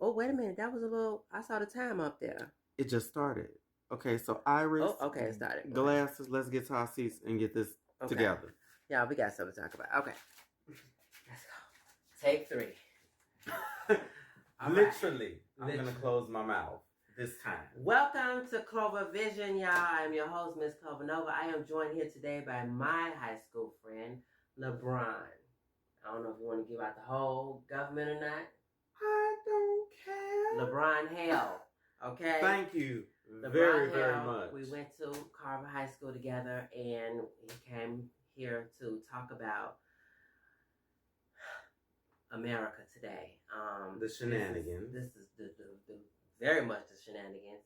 Oh, wait a minute. That was a little. I saw the time up there. It just started. Okay, so Iris, Oh, okay. It started. glasses. Let's get to our seats and get this together. Yeah, we got something to talk about. Okay, let's go. Take 3. Literally, I'm gonna close my mouth this time. Welcome to KLOVAVISION, y'all. I'm your host, Miss Clovanova. I am joined here today by my high school friend, LeBron. I don't know if you want to give out the whole government or not. I don't care. LeBron Hale. Okay. Thank you LeBron very Hale, much. We went to Carver High School together, and he came here to talk about America today. The shenanigans. This is the very much the shenanigans.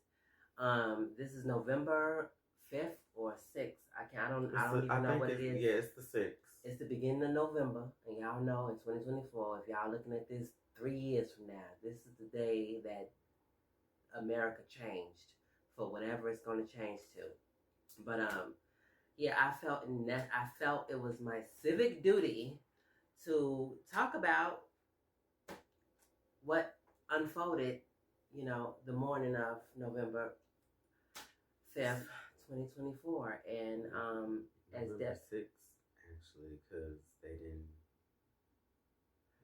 This is November 5th or 6th. I don't even know what it is. Yeah, it's the 6th. It's the beginning of November, and y'all know in 2024, if y'all looking at this 3 years from now, this is the day that America changed for whatever it's going to change to. But yeah, I felt it was my civic duty to talk about what unfolded, the morning of November 5th, 2024. And as November 6th, actually, because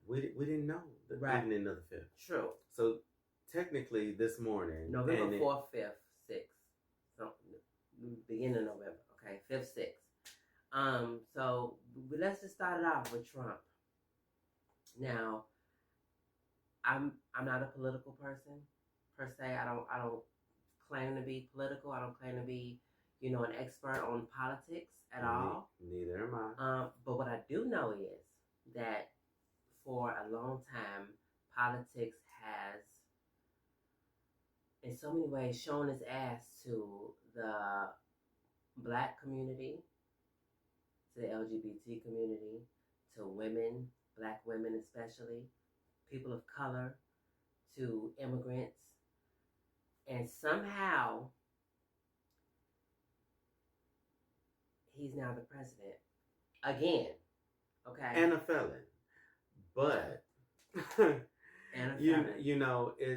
we didn't know the evening of the 5th. True. So technically this morning, November 4th, 5th, 6th. So beginning of November, okay, 5th, 6th. So let's just start it off with Trump. Now, I'm not a political person per se. I don't claim to be political. I don't claim to be, an expert on politics at all. Neither am I. But what I do know is that for a long time, politics has, in so many ways, shown its ass to the Black community, to the LGBT community, to women, Black women especially, people of color, to immigrants. And somehow, he's now the president. Again. Okay? And a felon. But, and a felon.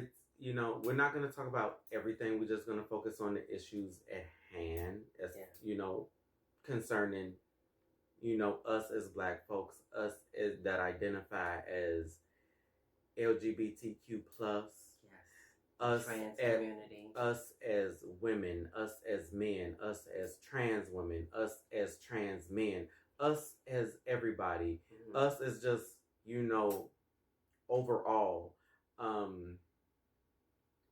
we're not going to talk about everything. We're just going to focus on the issues at hand, as concerning, us as Black folks, us that identify as LGBTQ plus, us trans community, us as women, us as men, us as trans women, us as trans men, us as everybody, us as just overall.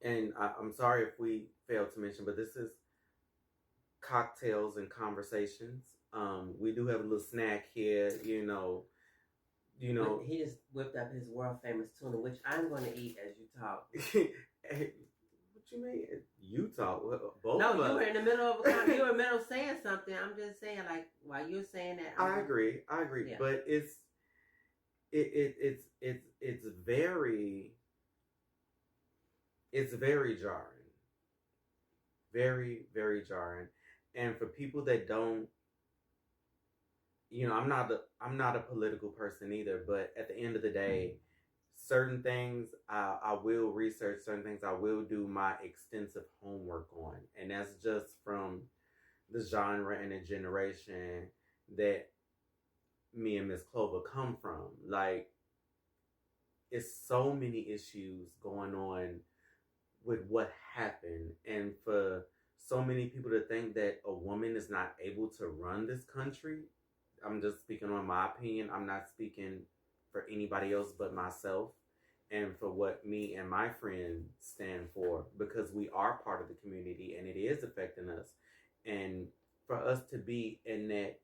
And I'm sorry if we failed to mention, but this is cocktails and conversations. We do have a little snack here, He just whipped up his world famous tuna, which I'm going to eat as you talk. Hey, what you mean? You talk. Both no, you were in the middle of you were in the middle of saying something. I'm just saying, like, while you're saying that. I agree. Yeah. But it's very jarring. Very, very jarring. And for people that don't, I'm not a political person either, but at the end of the day, certain things I will research, certain things I will do my extensive homework on. And that's just from the genre and the generation that me and Miss Clover come from. Like, it's so many issues going on with what happened. And for so many people to think that a woman is not able to run this country, I'm just speaking on my opinion. I'm not speaking for anybody else but myself and for what me and my friends stand for, because we are part of the community and it is affecting us. And for us to be in that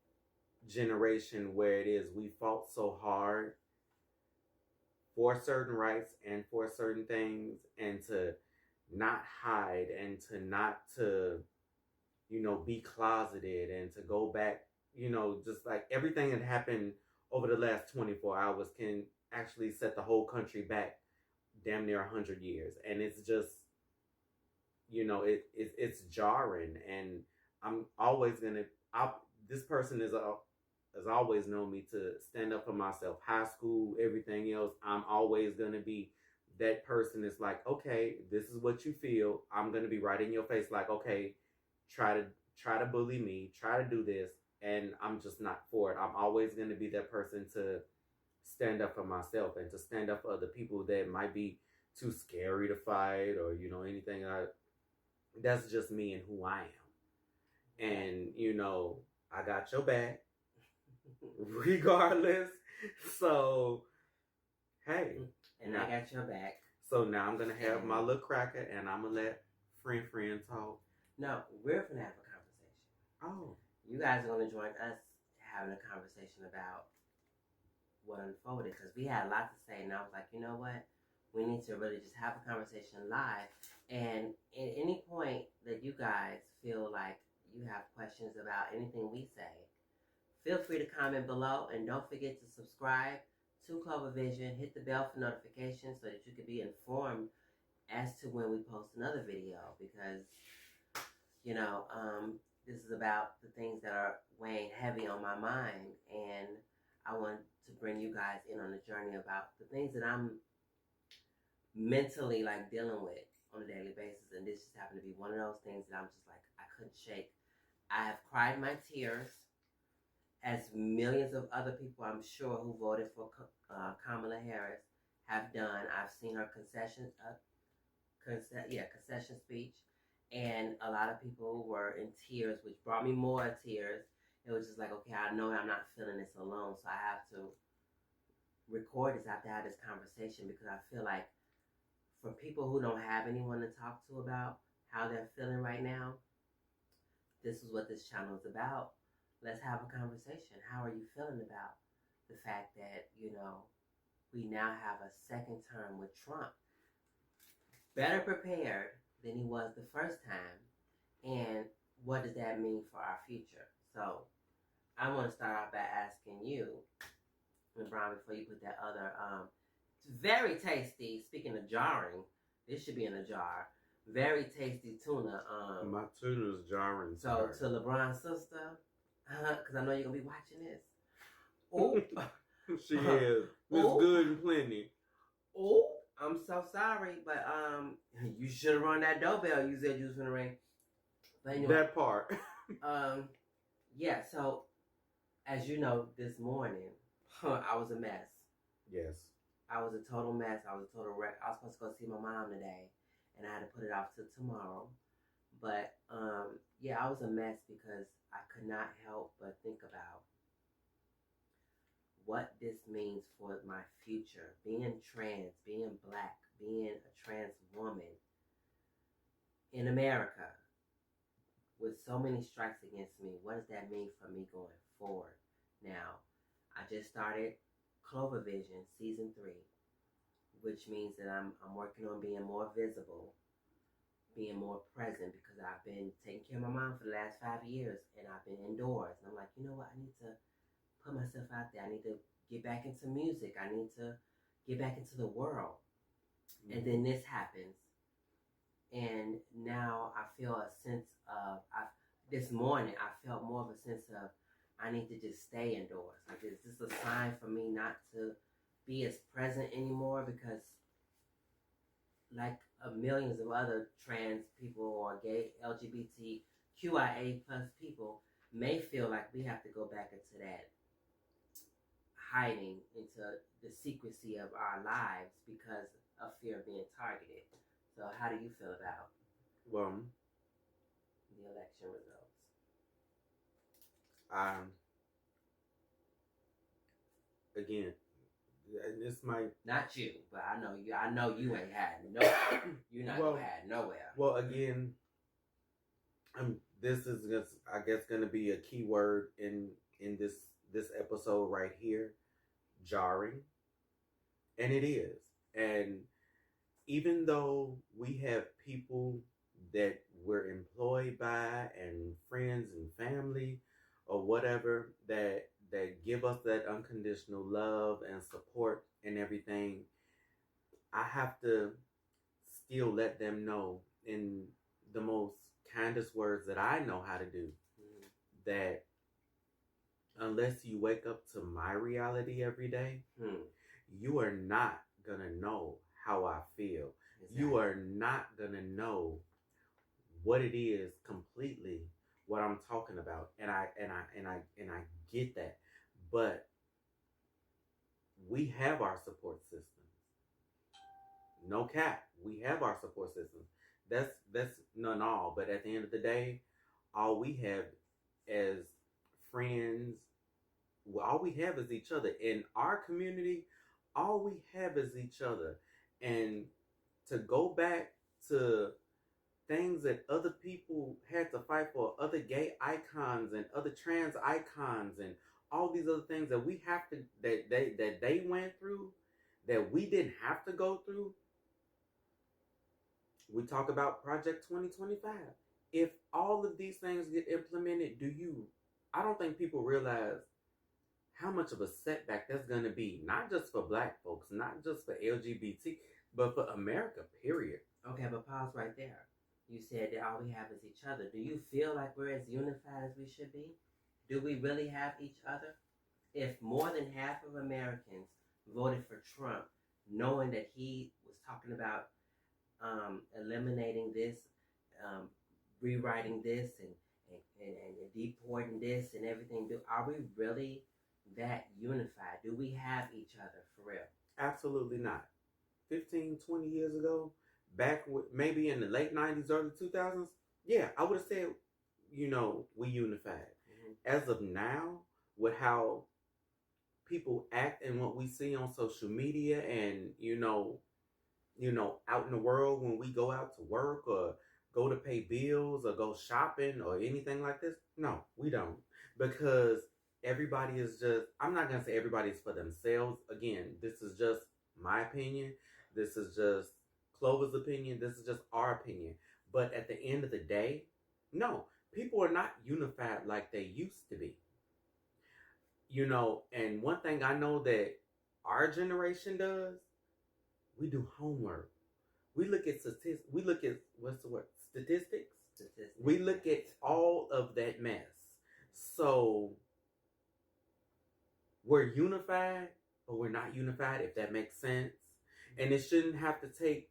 generation where it is we fought so hard for certain rights and for certain things, and to not hide and to not to, be closeted and to go back, just like everything that happened over the last 24 hours can actually set the whole country back damn near 100 years. And it's just, it's jarring. And I'm always this person has always known me to stand up for myself. High school, everything else, I'm always going to be that person is like, okay, this is what you feel. I'm gonna be right in your face, like, okay, try to bully me, try to do this, and I'm just not for it. I'm always gonna be that person to stand up for myself and to stand up for other people that might be too scary to fight or anything. That's just me and who I am, and I got your back regardless. So hey, and I got your back. So now I'm gonna have my little cracker, and I'm gonna let friend talk. No, we're gonna have a conversation. Oh, you guys are gonna join us having a conversation about what unfolded, because we had a lot to say, and I was like, you know what, we need to really just have a conversation live. And at any point that you guys feel like you have questions about anything we say, feel free to comment below, and don't forget to subscribe to KLOVAVISION. Hit the bell for notifications so that you can be informed as to when we post another video, because this is about the things that are weighing heavy on my mind, and I want to bring you guys in on a journey about the things that I'm mentally dealing with on a daily basis. And this just happened to be one of those things that I'm just like, I couldn't shake. I have cried my tears, as millions of other people, I'm sure, who voted for Kamala Harris have done. I've seen her concession speech, and a lot of people were in tears, which brought me more tears. It was just like, okay, I know I'm not feeling this alone, so I have to record this. I have to have this conversation, because I feel like for people who don't have anyone to talk to about how they're feeling right now, this is what this channel is about. Let's have a conversation. How are you feeling about the fact that, we now have a second term with Trump, better prepared than he was the first time? And what does that mean for our future? So I want to start off by asking you, LeBron, before you put that other very tasty, speaking of jarring, this should be in a jar, very tasty tuna. My tuna's jarring. So to LeBron's sister, because I know you're going to be watching this. Oh, she is. It's good and plenty. Oh, I'm so sorry, but you should have rung that doorbell. You said you was gonna ring. But anyway, that part. Yeah. So, as you know, this morning, I was a mess. Yes. I was a total mess. I was a total wreck. I was supposed to go see my mom today, and I had to put it off till tomorrow. But yeah, I was a mess because I could not help but think about what this means for my future. Being trans, being black, being a trans woman in America with so many strikes against me. What does that mean for me going forward? Now, I just started KLOVAVISION season 3, which means that I'm working on being more visible, being more present, because I've been taking care of my mom for the last 5 years, and I've been indoors. And I'm like, you know what? I need to put myself out there. I need to get back into music. I need to get back into the world. Mm-hmm. And then this happens. And now I feel a sense of, this morning, I felt more of a sense of, I need to just stay indoors. Like, is this a sign for me not to be as present anymore? Because like millions of other trans people or gay LGBTQIA plus people may feel like we have to go back into that hiding, into the secrecy of our lives because of fear of being targeted. So how do you feel about the election results? Again, this might not you, but I know you ain't had no. You're not gonna have nowhere. Well, again, this is just, I guess, gonna be a key word in this episode right here, jarring, and it is. And even though we have people that we're employed by and friends and family or whatever that give us that unconditional love and support and everything, I have to still let them know in the most kindest words that I know how to do, that unless you wake up to my reality every day, you are not gonna know how I feel. Exactly. You are not gonna know what it is completely what I'm talking about, and I get that, but we have our support systems. No cap, we have our support systems. That's none all, but at the end of the day, all we have as friends, well, all we have is each other. In our community, all we have is each other. And to go back to things that other people had to fight for, other gay icons and other trans icons and all these other things that we have to that they went through, that we didn't have to go through. We talk about Project 2025. If all of these things get implemented, I don't think people realize how much of a setback that's going to be, not just for Black folks, not just for LGBT, but for America, period. Okay, but pause right there. You said that all we have is each other. Do you feel like we're as unified as we should be? Do we really have each other? If more than half of Americans voted for Trump, knowing that he was talking about eliminating this, rewriting this, and deporting this and everything, are we really that unified? Do we have each other for real? Absolutely not. 15, 20 years ago, back maybe in the late 90s, early 2000s, yeah, I would have said, we unified. Mm-hmm. As of now, with how people act and what we see on social media and, out in the world when we go out to work or go to pay bills or go shopping or anything like this, no, we don't. Because everybody is just, I'm not going to say everybody's for themselves. Again, this is just my opinion. This is just Clova's opinion. This is just our opinion. But at the end of the day, no, people are not unified like they used to be. And one thing I know that our generation does, we do homework. We look at statistics. We look at, what's the word? Statistics. We look at all of that mess. So we're unified, but we're not unified, if that makes sense. And it shouldn't have to take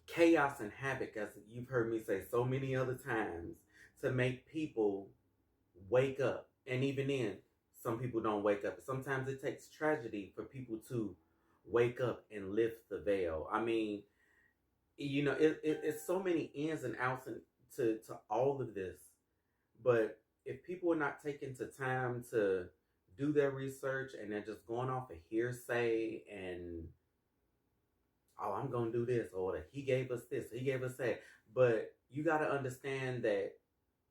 chaos and havoc, as you've heard me say so many other times, to make people wake up. And even then, some people don't wake up. Sometimes it takes tragedy for people to wake up and lift the veil. I mean, it's so many ins and outs to all of this. But if people are not taking the time to do their research and they're just going off of hearsay and, oh, I'm going to do this, or he gave us this, he gave us that. But you got to understand that,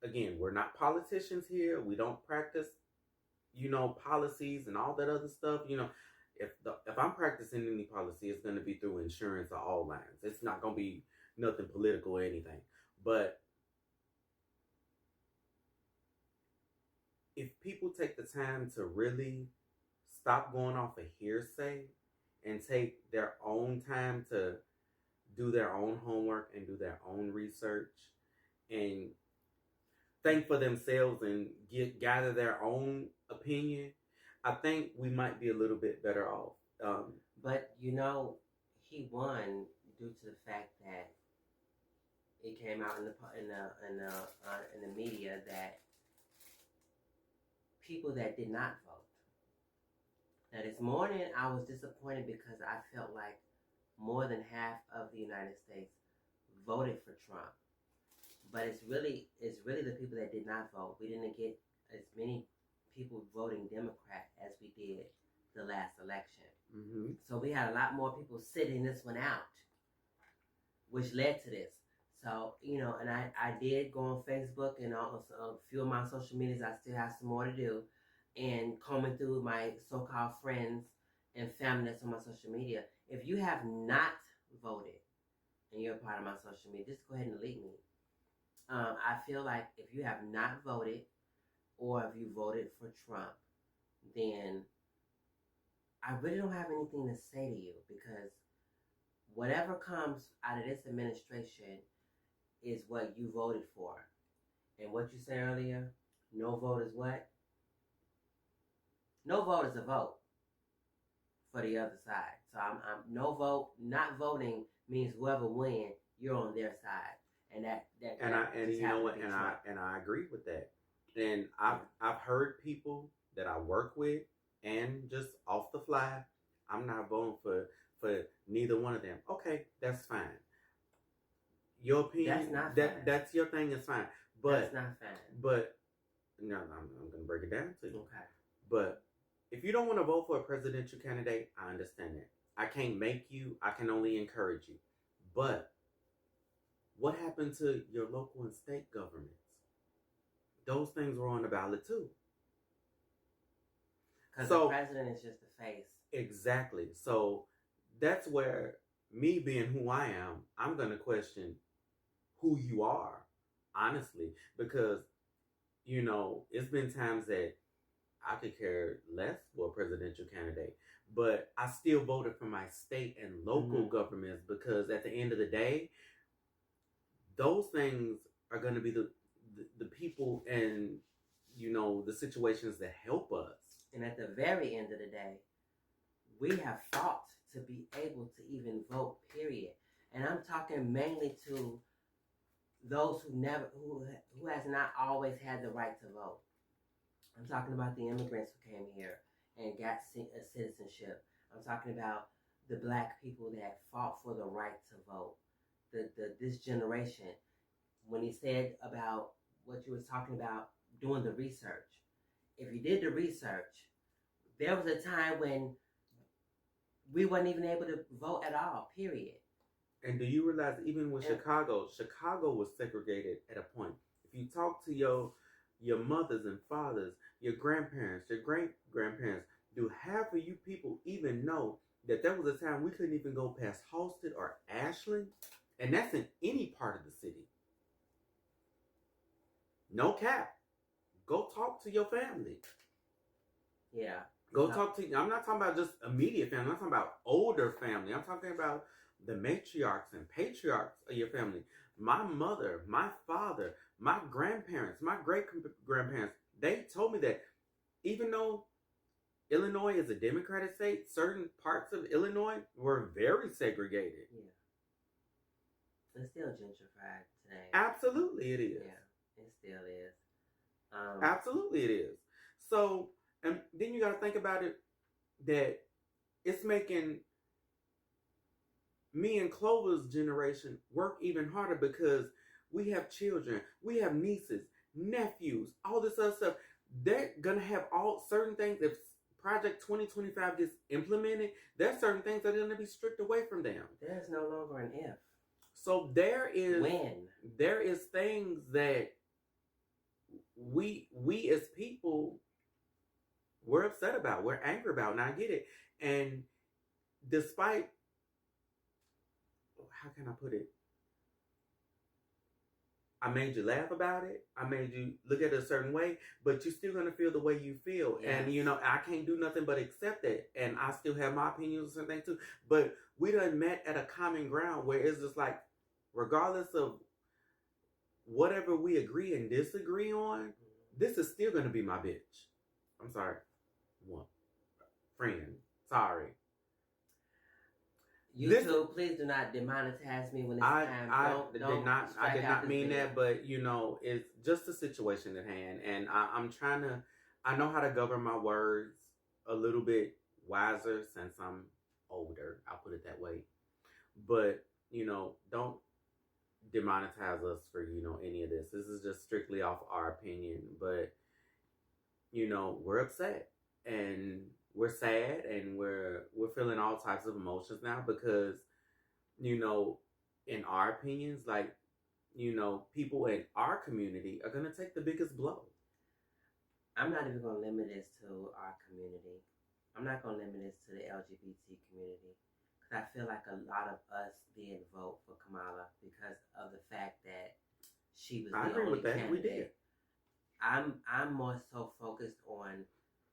again, we're not politicians here. We don't practice, policies and all that other stuff. If I'm practicing any policy, it's going to be through insurance or all lines. It's not going to be nothing political or anything. But if people take the time to really stop going off of hearsay and take their own time to do their own homework and do their own research and think for themselves and gather their own opinion, I think we might be a little bit better off. But he won due to the fact that it came out in the media that people that did not vote. Now this morning I was disappointed because I felt like more than half of the United States voted for Trump. But it's really the people that did not vote. We didn't get as many people voting Democrat as we did the last election. Mm-hmm. So we had a lot more people sitting this one out, which led to this. So, and I did go on Facebook and also a few of my social medias. I still have some more to do. And combing through my so-called friends and family that's on my social media. If you have not voted and you're a part of my social media, just go ahead and delete me. I feel like if you have not voted or if you voted for Trump, then I really don't have anything to say to you, because whatever comes out of this administration is what you voted for. And what you said earlier, no vote is what? No vote is a vote. for the other side. So I'm no vote, not voting means whoever wins, you're on their side, and I agree with that. And I've heard people that I work with, and just off the fly, I'm not voting for neither one of them. Okay, that's fine. Your opinion, that's not fine. That's your thing. It's fine, but that's not fine. But no, I'm going to break it down to you. Okay. But if you don't want to vote for a presidential candidate, I understand that. I can't make you. I can only encourage you. But what happened to your local and state governments? Those things were on the ballot too. Because the president is just the face. Exactly. So that's where me being who I am, I'm going to question who you are, honestly, because, you know, it's been times that I could care less for a presidential candidate, but I still voted for my state and local governments because at the end of the day, those things are going to be the people and, you know, the situations that help us. And at the very end of the day, we have fought to be able to even vote, period. And I'm talking mainly to those who has not always had the right to vote. I'm talking about the immigrants who came here and got a citizenship. I'm talking about the black people that fought for the right to vote. This generation, when he said about what you was talking about, doing the research. If you did the research, there was a time when we wasn't even able to vote at all, period. And do you realize even with Chicago was segregated at a point. If you talk to your mothers and fathers, your grandparents, your great-grandparents, do half of you people even know that there was a time we couldn't even go past Halsted or Ashland? And that's in any part of the city. No cap. Go talk to your family. Yeah. Go talk to, I'm not talking about just immediate family. I'm talking about older family. I'm talking about the matriarchs and patriarchs of your family. My mother, my father, my grandparents, my great-grandparents, they told me that even though Illinois is a Democratic state, certain parts of Illinois were very segregated. Yeah. It's still gentrified today. Absolutely it is. Yeah, it still is. Absolutely it is. So, and then you got to think about it that it's making me and Clova's generation work even harder because we have children, we have nieces, nephews, all this other stuff. They're going to have all certain things. If Project 2025 gets implemented, there's certain things that are going to be stripped away from them. There's no longer an if. So there is things that we as people, we're upset about, we're angry about, and I get it. And despite, how can I put it? I made you laugh about it. I made you look at it a certain way, but you're still going to feel the way you feel. Yes. And, you know, I can't do nothing but accept it. And I still have my opinions and things too. But we done met at a common ground where it's just like, regardless of whatever we agree and disagree on, this is still going to be my bitch. I'm sorry. One. Friend. Sorry. YouTube, please do not demonetize me when it's time. I did not mean that, but you know, it's just a situation at hand, and I'm trying to. I know how to govern my words a little bit wiser since I'm older. I'll put it that way. But you know, don't demonetize us for any of this. This is just strictly off our opinion, but you know, we're upset and we're sad and we're feeling all types of emotions now because, you know, in our opinions, like, you know, people in our community are going to take the biggest blow. I'm not even going to limit this to our community. I'm not going to limit this to the LGBT community because I feel like a lot of us didn't vote for Kamala because of the fact that she was the only candidate. We did. I'm more so focused on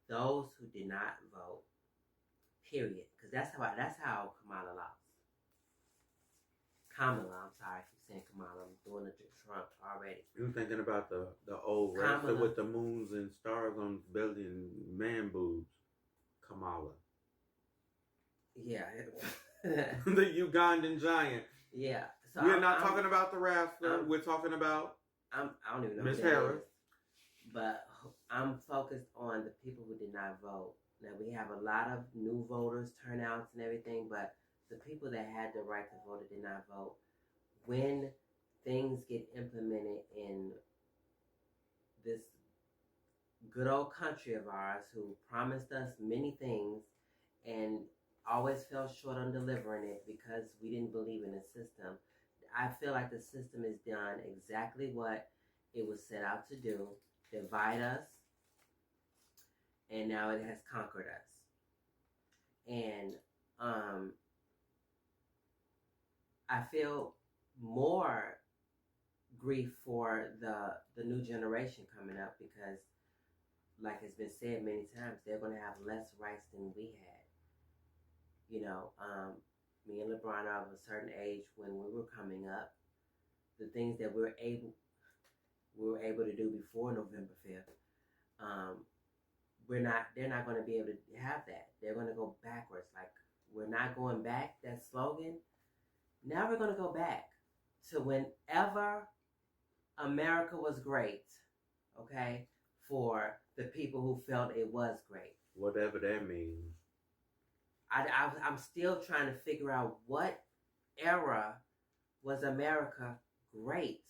those who did not vote, period. Because that's how Kamala lost. Kamala, I'm sorry if you're saying Kamala. I'm doing it to Trump already. You're thinking about the old racer with the moons and stars on his belly and man boobs. Kamala. Yeah. The Ugandan giant. Yeah. So We're not talking about the wrestler. We're talking about I don't even know Miss Harris. But I'm focused on the people who did not vote. Now, we have a lot of new voters, turnouts and everything, but the people that had the right to vote did not vote. When things get implemented in this good old country of ours, who promised us many things and always fell short on delivering it because we didn't believe in the system, I feel like the system has done exactly what it was set out to do: divide us, and now it has conquered us. And I feel more grief for the new generation coming up because, like has been said many times, they're going to have less rights than we had. You know, me and LeBron are of a certain age when we were coming up. The things that we were able to do before November 5th, they're not going to be able to have that. They're going to go backwards. Like, we're not going back, that slogan. Now we're going to go back to whenever America was great, okay, for the people who felt it was great. Whatever that means. I'm still trying to figure out what era was America great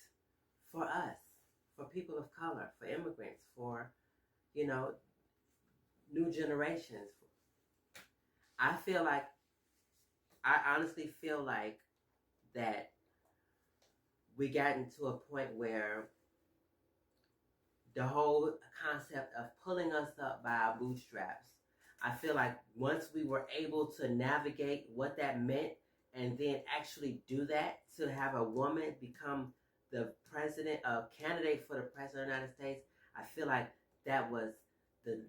for us, for people of color, for immigrants, for, you know, new generations. I honestly feel like that we gotten to a point where the whole concept of pulling us up by our bootstraps, I feel like once we were able to navigate what that meant and then actually do that, to have a woman become the president, a candidate for the president of the United States, I feel like that was the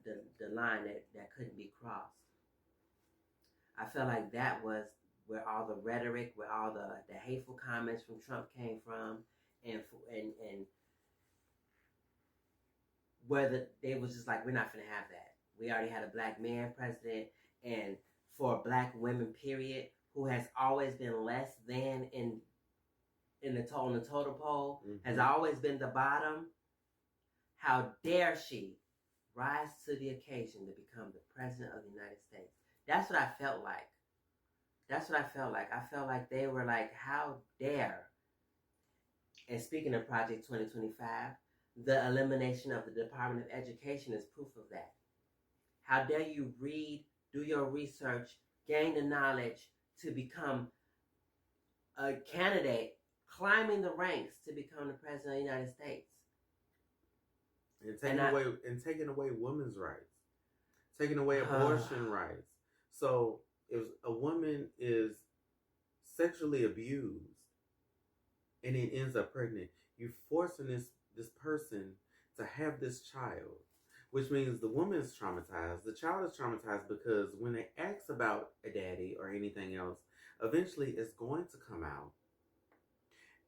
line that couldn't be crossed. I felt like that was where all the rhetoric, where all the hateful comments from Trump came from, and whether they was just like, we're not gonna have that. We already had a black man president, and for black women, period, who has always been less than on the total pole, has always been the bottom. How dare she rise to the occasion to become the president of the United States? That's what I felt like. I felt like they were like, how dare. And speaking of Project 2025, the elimination of the Department of Education is proof of that. How dare you read, do your research, gain the knowledge to become a candidate, climbing the ranks to become the president of the United States. And taking away women's rights, taking away abortion rights. So if a woman is sexually abused and then ends up pregnant, you're forcing this person to have this child, which means the woman is traumatized. The child is traumatized because when they ask about a daddy or anything else, eventually it's going to come out.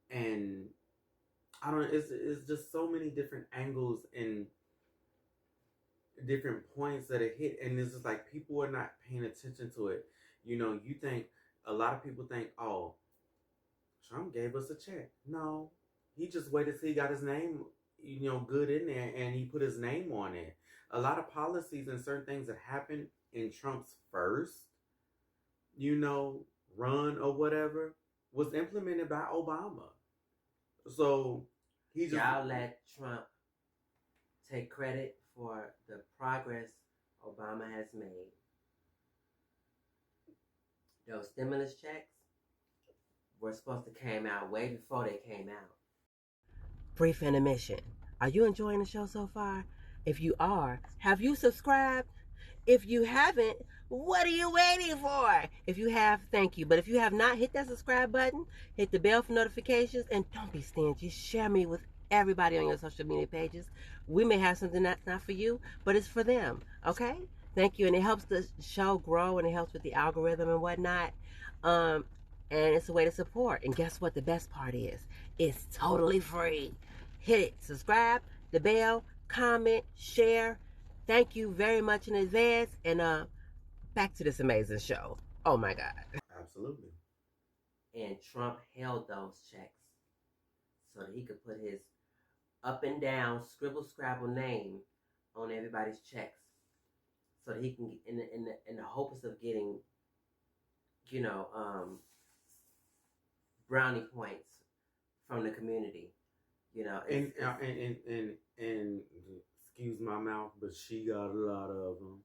And I don't know, it's just so many different angles and different points that it hit, and it's just like people are not paying attention to it. You know, a lot of people think, oh, Trump gave us a check. No, he just waited till he got his name, good in there, and he put his name on it. A lot of policies and certain things that happened in Trump's first, run or whatever, was implemented by Obama. So y'all let Trump take credit for the progress Obama has made. Those stimulus checks were supposed to came out way before they came out. Brief intermission. Are you enjoying the show so far? If you are, have you subscribed? If you haven't, what are you waiting for? If you have, thank you. But if you have not, hit that subscribe button, hit the bell for notifications, and don't be stingy. Share me with everybody on your social media pages. We may have something that's not for you, but it's for them, okay? Thank you, and it helps the show grow, and it helps with the algorithm and whatnot. And it's a way to support. And guess what the best part is? It's totally free. Hit it, subscribe, the bell, comment, share. Thank you very much in advance, and back to this amazing show. Oh my God. Absolutely. And Trump held those checks so that he could put his up and down scribble scrabble name on everybody's checks, so that he can get in the hopes of getting, brownie points from the community. And excuse my mouth, but she got a lot of them.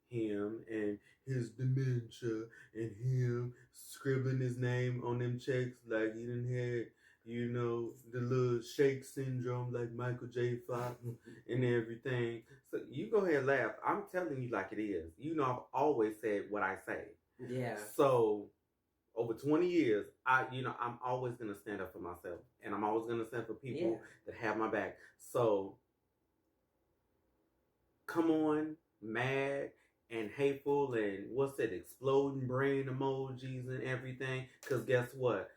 Him and his dementia, and him scribbling his name on them checks like he done had, the little shake syndrome like Michael J. Fox and everything. So you go ahead and laugh. I'm telling you like it is. I've always said what I say. Yeah. So over 20 years, I'm always gonna stand up for myself, and I'm always gonna stand for people that have my back. So come on, mad and hateful and exploding brain emojis and everything. Because guess what?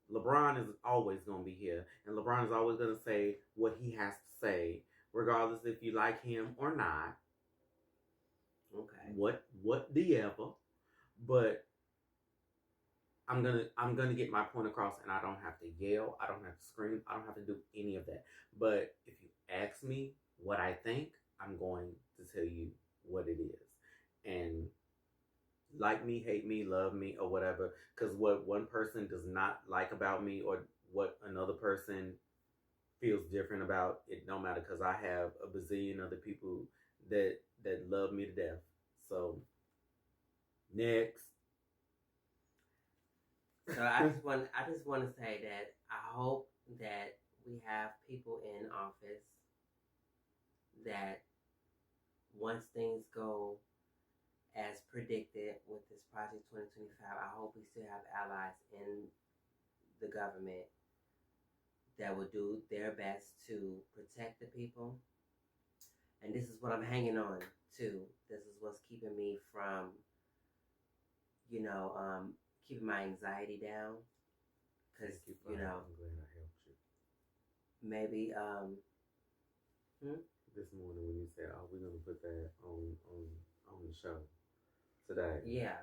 LeBron is always going to be here. And LeBron is always going to say what he has to say, regardless if you like him or not. Okay. Whatever. But I'm gonna get my point across, and I don't have to yell, I don't have to scream, I don't have to do any of that. But if you ask me what I think, I'm going to tell you what it is. And like me, hate me, love me, or whatever. Because what one person does not like about me, or what another person feels different about, it don't matter. Because I have a bazillion other people that love me to death. So next. So I just want to say that I hope that we have people in office that once things go as predicted with this Project 2025, I hope we still have allies in the government that will do their best to protect the people. And this is what I'm hanging on to. This is what's keeping me from, keeping my anxiety down. Because, I'm glad I helped you. Maybe, This morning when you said, "Oh, we're gonna put that on the show today." Yeah.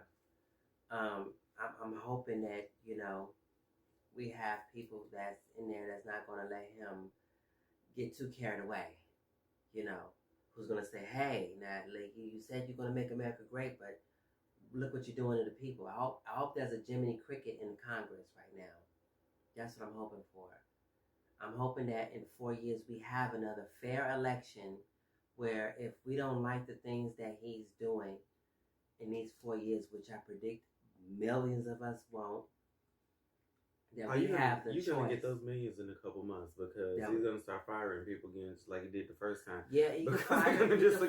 I'm hoping that, we have people that's in there that's not going to let him get too carried away, who's going to say, hey, now, like, you said you're going to make America great, but look what you're doing to the people. I hope there's a Jiminy Cricket in Congress right now. That's what I'm hoping for. I'm hoping that in 4 years we have another fair election where if we don't like the things that he's doing in these 4 years, which I predict millions of us won't, then we have the choice. You're going to get those millions in a couple months, because he's going to start firing people again just like he did the first time. Yeah, he can fire them, put people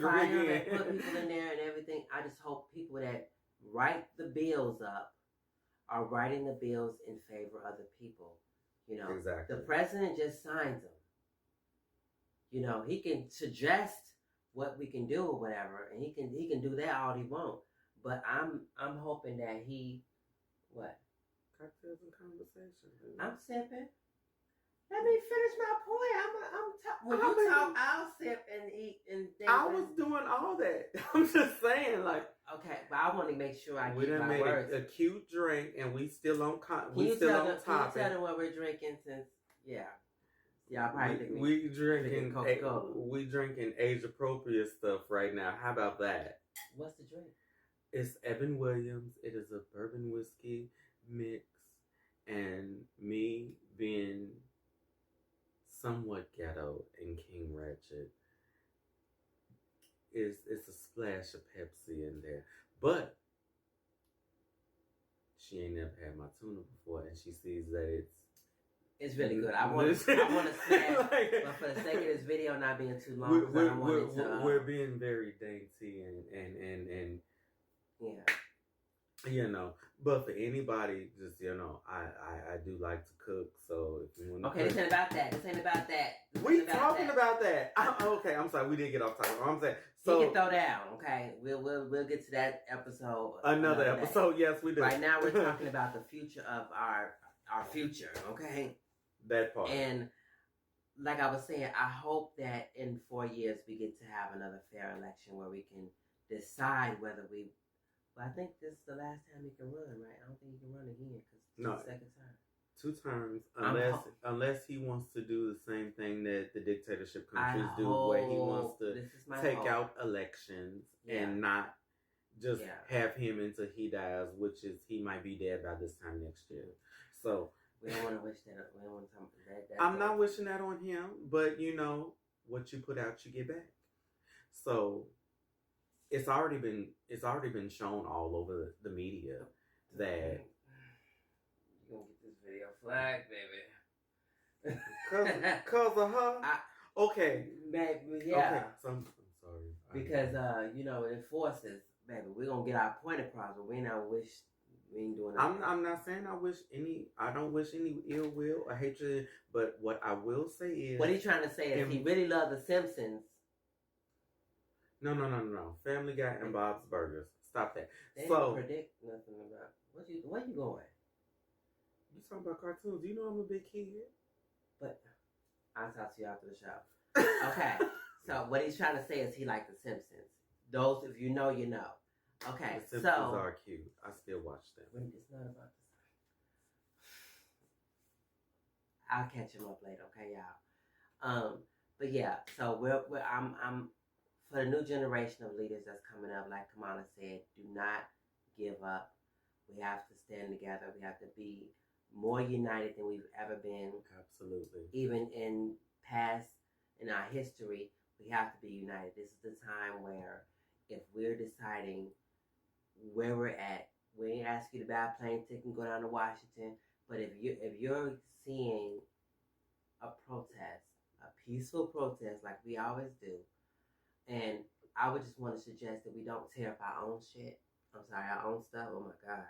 in there and everything. I just hope people that write the bills up are writing the bills in favor of the people. Exactly. The president just signs them. He can suggest what we can do or whatever, and he can do that all he wants. But I'm hoping that he what? Cocktails and conversation. I'm sipping. Let me finish my point. When you talk, I'll sip and eat and things. I was doing all that. I'm just saying, like. Okay, but I want to make sure I we get done my made words. a cute drink, and we still on topic. Can you tell them what we're drinking? Since I probably think we drinking Coca-Cola. We drinking age appropriate stuff right now. How about that? What's the drink? It's Evan Williams. It is a bourbon whiskey mix, and me being somewhat ghetto and King Ratchet, it's a splash of Pepsi in there. But she ain't never had my tuna before, and she sees that it's really good. I want to snack, but for the sake of this video not being too long, we're being very dainty and yeah. But for anybody, just I do like to cook. So if you want to, this ain't about that. We talking about that. Okay, I'm sorry, we did get off topic. I'm saying, so you can throw down. Okay, we'll get to that episode. Another episode. Day. Yes, we do. Right now, we're talking about the future of our future. Okay, that part. And like I was saying, I hope that in 4 years we get to have another fair election where we can decide whether we But I think this is the last time he can run, right? I don't think he can run again because it's No. the second time. 2 terms, I'm unless he wants to do the same thing that the dictatorship I countries do, where he wants to take out elections and not just have him until he dies, which is he might be dead by this time next year. So we don't want to wish that. We don't want to talk that. I'm not wishing that on him, but you know what you put out, you get back. So it's already been shown all over the media that you're gonna get this video flagged, baby. Cause of her. Okay. Baby, yeah. Okay. So I'm sorry. Because it forces, baby, we're gonna get our point across, but we ain't doing that. I'm not saying I don't wish any ill will or hatred, but what I will say is what he's trying to say is he really loved the Simpsons. No. Family Guy and Bob's Burgers. Stop that. They didn't predict nothing about where you going? You talking about cartoons? You know I'm a big kid. But I'll talk to you after the show. Okay. So what he's trying to say is he liked the Simpsons. Those, if you know, you know. Okay. The Simpsons are cute. I still watch them. It's not about this. I'll catch him up later, okay, y'all. But yeah, so I'm for the new generation of leaders that's coming up, like Kamala said, do not give up. We have to stand together. We have to be more united than we've ever been. Absolutely. Even in our history, we have to be united. This is the time where if we're deciding where we're at, we ain't ask you to buy a plane ticket and go down to Washington. But if you're seeing a protest, a peaceful protest like we always do, and I would just want to suggest that we don't tear up our own shit. Our own stuff. Oh my God.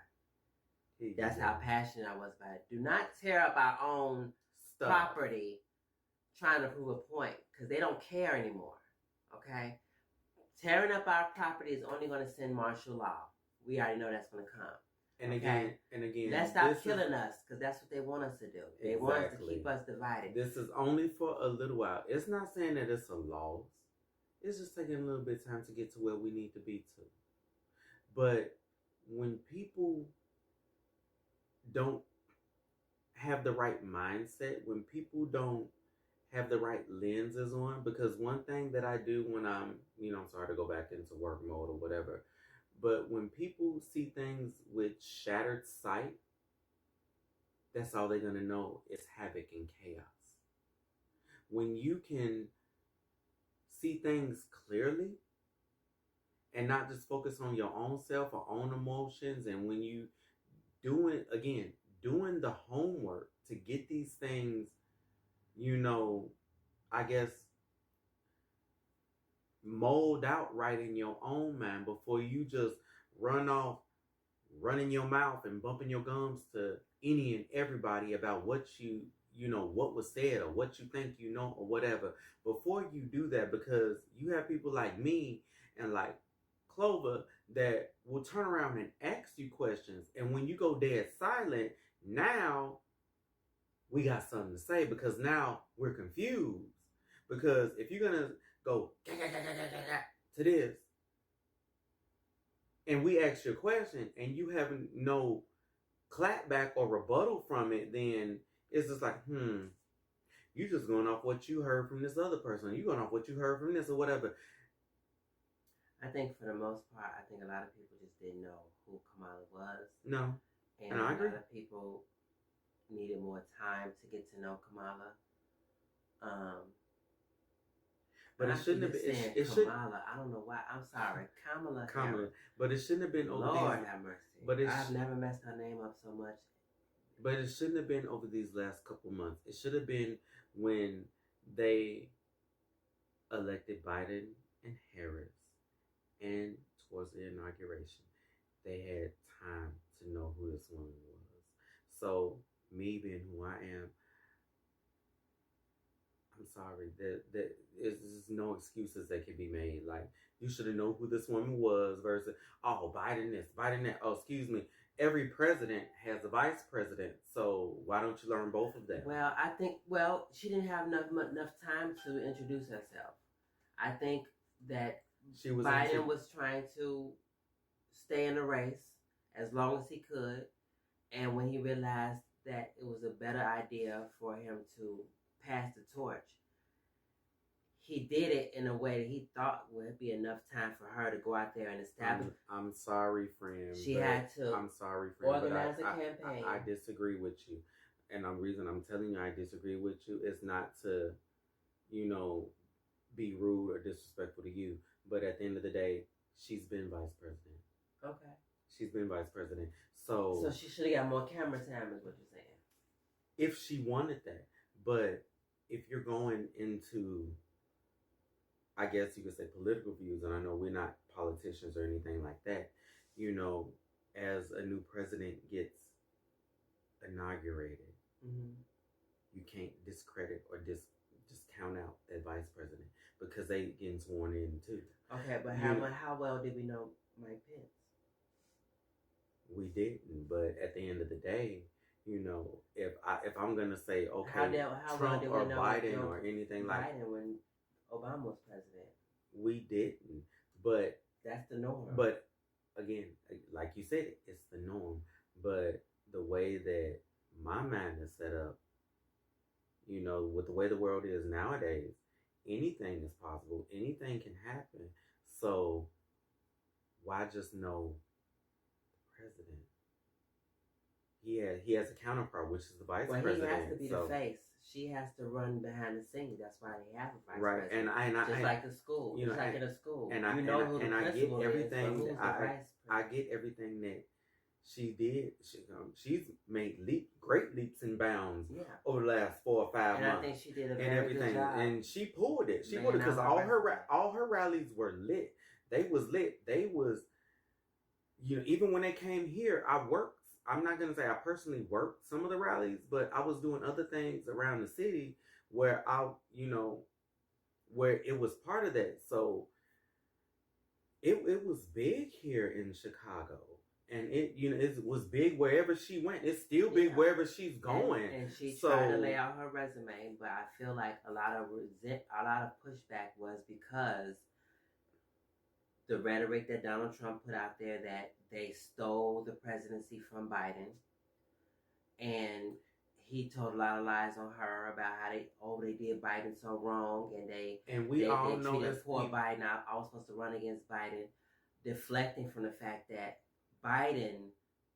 That's how passionate I was about it. Do not tear up our own property trying to prove a point, because they don't care anymore. Okay? Tearing up our property is only going to send martial law. We already know that's going to come. And again, let's stop killing us, because that's what they want us to do. They want us to keep us divided. This is only for a little while. It's not saying that it's a loss. It's just taking a little bit of time to get to where we need to be to. But when people don't have the right mindset, when people don't have the right lenses on, because one thing that I do when I'm sorry to go back into work mode or whatever, but when people see things with shattered sight, that's all they're going to know is havoc and chaos. When you can see things clearly and not just focus on your own self or own emotions, and when you doing the homework to get these things, I guess, mold out right in your own mind before you just run off, running your mouth and bumping your gums to any and everybody about what what was said or what you think or whatever. Before you do that, because you have people like me and like Clover that will turn around and ask you questions, and when you go dead silent, now we got something to say, because now we're confused. Because if you're gonna go to this and we ask you a question and you have no clapback or rebuttal from it, then it's just like, you just going off what you heard from this other person. You going off what you heard from this or whatever. I think for the most part, I think a lot of people just didn't know who Kamala was. No. And I agree. A lot of people needed more time to get to know Kamala. But it shouldn't have been. Kamala. I don't know why. I'm sorry. Kamala. But it shouldn't have been over Lord have mercy. But I've never messed her name up so much. But it shouldn't have been over these last couple months. It should have been when they elected Biden and Harris, and towards the inauguration, they had time to know who this woman was. So me being who I am, I'm sorry, there is no excuses that can be made. Like, you should have known who this woman was versus, oh, Biden this, Biden that. Oh, excuse me. Every president has a vice president, so why don't you learn both of them? Well, I think, she didn't have enough time to introduce herself. I think that Biden was trying to stay in the race as long as he could. And when he realized that it was a better idea for him to pass the torch, he did it in a way that he thought would be enough time for her to go out there and establish. I'm sorry, friend. She had to. I'm sorry, friend. Organize a campaign. I disagree with you, and the reason I'm telling you I disagree with you is not to, be rude or disrespectful to you. But at the end of the day, she's been vice president. Okay. She's been vice president. So she should have got more camera time, is what you're saying. If she wanted that, but if you're going into, I guess you could say, political views, and I know we're not politicians or anything like that, as a new president gets inaugurated, you can't discredit or discount out that vice president because they getting sworn in too. Okay, but how well did we know Mike Pence? We didn't, but at the end of the day, if I'm gonna say, okay, Trump well or Biden or anything like Biden when Obama was president, we didn't. But that's the norm. But again, like you said, it's the norm. But the way that my mind is set up, with the way the world is nowadays, anything is possible. Anything can happen. So why just know the president? He has a counterpart, which is the vice president. He has to be the face. She has to run behind the scenes. That's why they have a vice president. And just like the school, like in a school. And I get everything. I get everything that she did. She's made great leaps and bounds over the last 4 or 5 months. I think she did a very good job. And she pulled it. She pulled it because all her rallies were lit. They was lit. They was, even when they came here, I worked. I'm not going to say I personally worked some of the rallies, but I was doing other things around the city where where it was part of that. So it was big here in Chicago. And it was big wherever she went. It's still big wherever she's going. And she tried to lay out her resume, but I feel like a lot of pushback was because the rhetoric that Donald Trump put out there that they stole the presidency from Biden, and he told a lot of lies on her about how they did Biden so wrong, and they know treated poor Biden. I was supposed to run against Biden, deflecting from the fact that Biden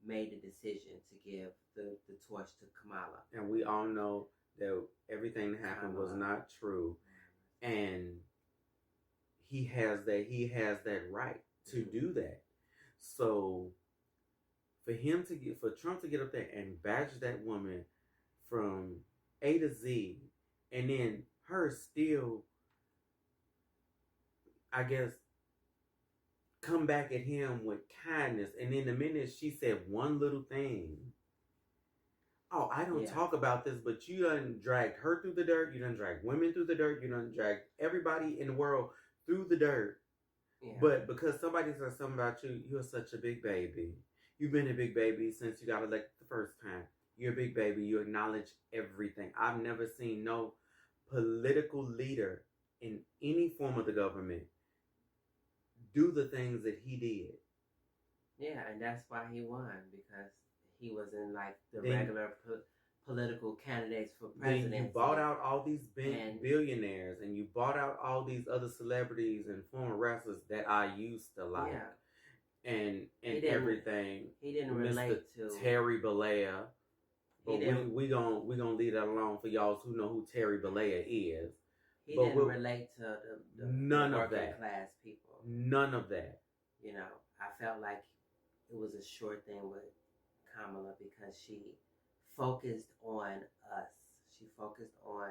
made the decision to give the torch to Kamala. And we all know that everything that happened was not true, and he has that right to do that. So for Trump to get up there and badger that woman from A to Z, and then her still, I guess, come back at him with kindness, and then the minute she said one little thing, I don't talk about this, but you done dragged her through the dirt, you done dragged women through the dirt, you done dragged everybody in the world through the dirt. Yeah. But because somebody says something about you, you're such a big baby. You've been a big baby since you got elected the first time. You're a big baby. You acknowledge everything. I've never seen no political leader in any form of the government do the things that he did. Yeah, and that's why he won, because he was in like the regular political candidates for president. Then you bought out all these billionaires, and you bought out all these other celebrities and former wrestlers that I used to like. Yeah. And everything. He didn't relate to Terry Bollea. But we gonna leave that alone for y'all who know who Terry Bollea is. He didn't relate to the working class people. None of that. I felt like it was a short thing with Kamala because she focused on us. She focused on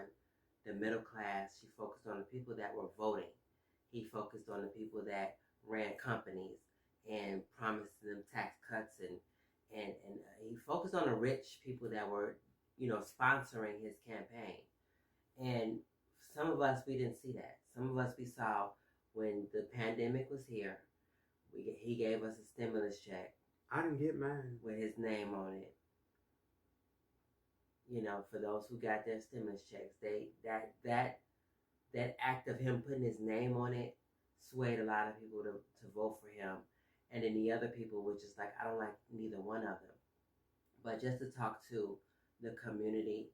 the middle class. She focused on the people that were voting. He focused on the people that ran companies and promised them tax cuts, and he focused on the rich people that were, sponsoring his campaign. And some of us, we didn't see that. Some of us, we saw when the pandemic was here, he gave us a stimulus check. I didn't get mine. With his name on it. For those who got their stimulus checks, that act of him putting his name on it swayed a lot of people to vote for him. And then the other people were just like, I don't like neither one of them. But just to talk to the community,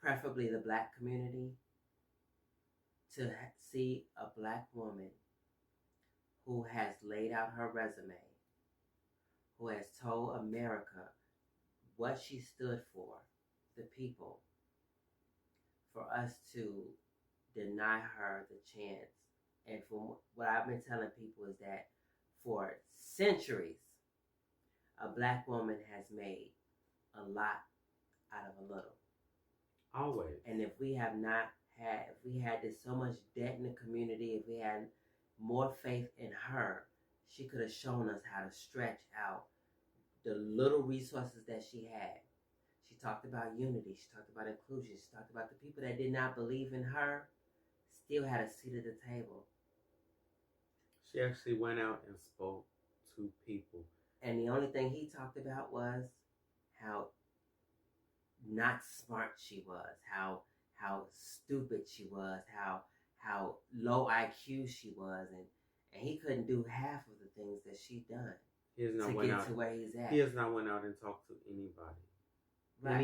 preferably the Black community, to see a Black woman who has laid out her resume, who has told America what she stood for, the people, for us to deny her the chance. And from what I've been telling people is that for centuries, a Black woman has made a lot out of a little. Always. And if we had this so much debt in the community, if we had more faith in her, she could have shown us how to stretch out the little resources that she had. She talked about unity. She talked about inclusion. She talked about the people that did not believe in her still had a seat at the table. She actually went out and spoke to people. And the only thing he talked about was how not smart she was, how stupid she was, how low IQ she was, and he couldn't do half of the things that she done to where he's at. He has not went out and talked to anybody. Right.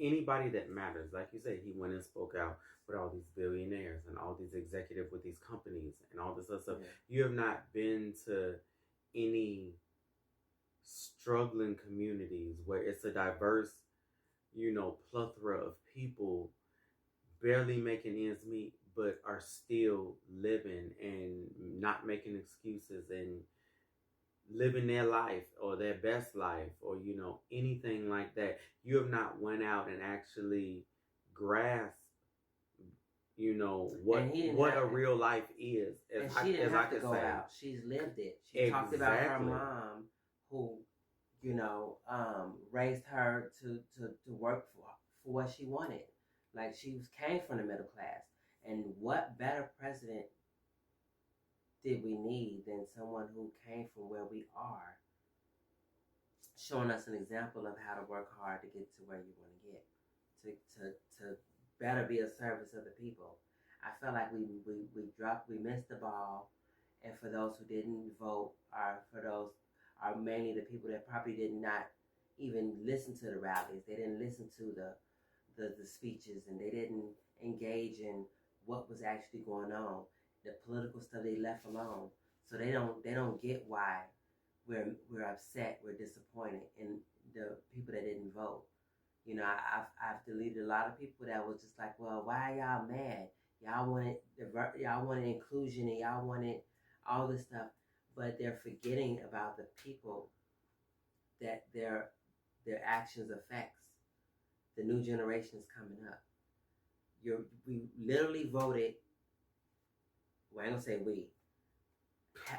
Anybody that matters. Like you said, he went and spoke out with all these billionaires and all these executives with these companies and all this other stuff. Yeah. You have not been to any struggling communities where it's a diverse, plethora of people barely making ends meet, but are still living and not making excuses and living their life or their best life or, anything like that. You have not went out and actually grasped, what a real life is. And she didn't have to go out. She's lived it. She talked about her mom who, raised her to work for what she wanted. Like she came from the middle class. And what better president did we need than someone who came from where we are, showing us an example of how to work hard to get to where you want to get, to better be a service of the people. I felt like we missed the ball, and for those who didn't vote, are mainly the people that probably did not even listen to the rallies. They didn't listen to the speeches, and they didn't engage in what was actually going on. The political stuff they left alone, so they don't get why we're upset, we're disappointed in the people that didn't vote. I've deleted a lot of people that was just like, well, why are y'all mad? Y'all wanted inclusion and y'all wanted all this stuff, but they're forgetting about the people that their actions affects. The new generations coming up. We literally voted. Well, I ain't gonna say we.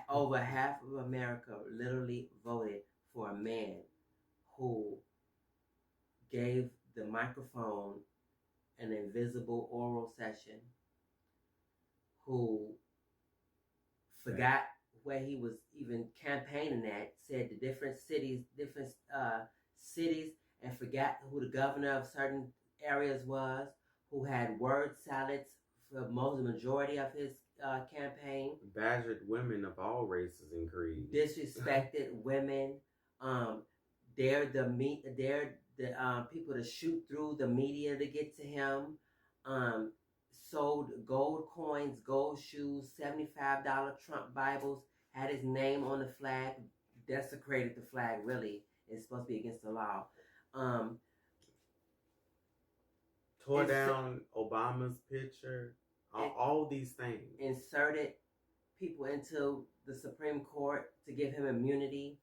Over half of America literally voted for a man who gave the microphone an invisible oral session, who forgot where he was even campaigning at, said the different cities, and forgot who the governor of certain areas was, who had word salads for the majority of his campaign. Badgered women of all races and creeds. Disrespected women. They're the people to shoot through the media to get to him. Sold gold coins, gold shoes, $75 Trump Bibles, had his name on the flag, desecrated the flag, really. It's supposed to be against the law. Tore down Obama's picture. All these things. Inserted people into the Supreme Court to give him immunity,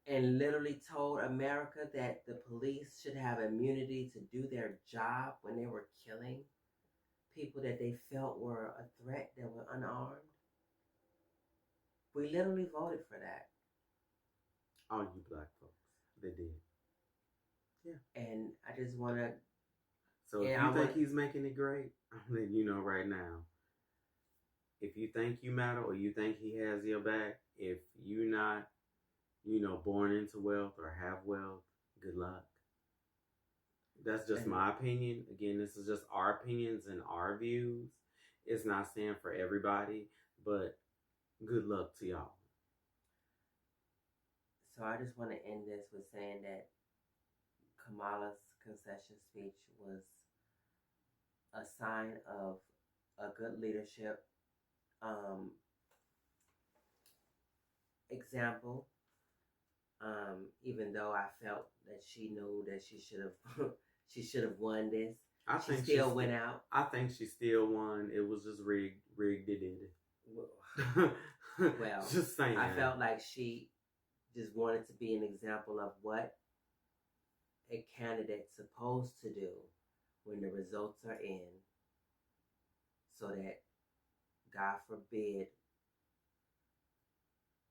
and literally told America that the police should have immunity to do their job when they were killing people that they felt were a threat, that were unarmed. We literally voted for that. All you black folks. They did. Yeah. And I just want to... So if you think he's making it great, I'm letting you know right now. If you think you matter or you think he has your back, if you're not, born into wealth or have wealth, good luck. That's just my opinion. Again, this is just our opinions and our views. It's not saying for everybody. But good luck to y'all. So I just want to end this with saying that Kamala's concession speech was a sign of a good leadership example. Even though I felt that she knew that she should have won this, she still went out. I think she still won. It was just rigged. It ended. Well, just saying. I felt like she just wanted to be an example of what a candidate's supposed to do when the results are in, so that, God forbid,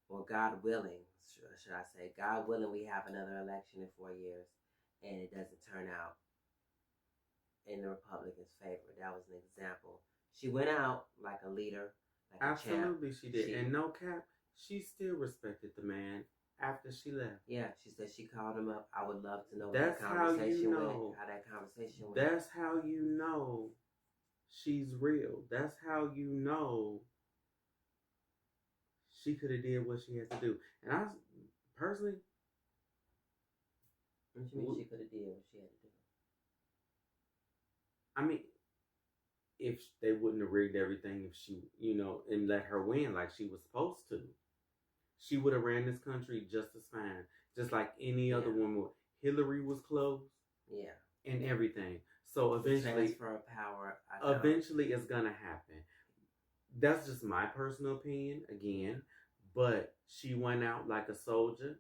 or God willing, should I say, God willing, we have another election in 4 years and it doesn't turn out in the Republicans' favor. That was an example. She went out like a leader, like Absolutely, a champ. she did. And no cap, she still respected the man after she left. Yeah, she said she called him up. I would love to know That's how that conversation how you know. went. How that conversation went. That's how you know she's real. That's how you know she could have did what she had to do. And I personally, what do you mean she could have did what she had to do? I mean, if they wouldn't have rigged everything, if she, and let her win like she was supposed to, she would have ran this country just as fine, just like any other woman. Hillary was close, and everything. So eventually, transfer of power. Eventually, it's gonna happen. That's just my personal opinion. Again, but she went out like a soldier,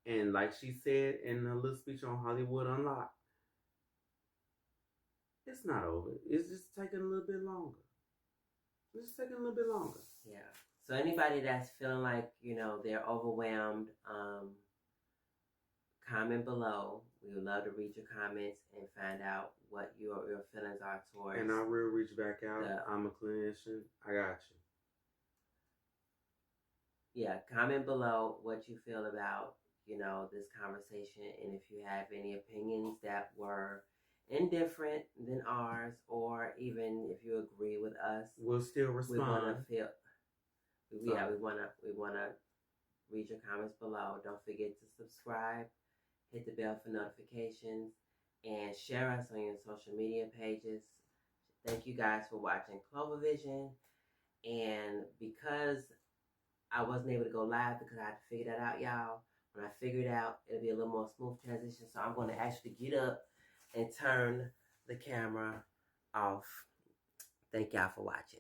and like she said in a little speech on Hollywood Unlocked, it's not over. It's just taking a little bit longer. It's just taking a little bit longer. Yeah. So anybody that's feeling like, they're overwhelmed, comment below. We would love to read your comments and find out what your feelings are towards. And I will reach back out. I'm a clinician. I got you. Yeah, comment below what you feel about, this conversation, and if you have any opinions that were indifferent than ours, or even if you agree with us, we'll still respond. We want to read your comments below. Don't forget to subscribe, hit the bell for notifications, and share us on your social media pages. Thank you guys for watching KLOVAVISION. And because I wasn't able to go live because I had to figure that out, y'all, when I figure it out, it'll be a little more smooth transition. So I'm going to actually get up and turn the camera off. Thank y'all for watching.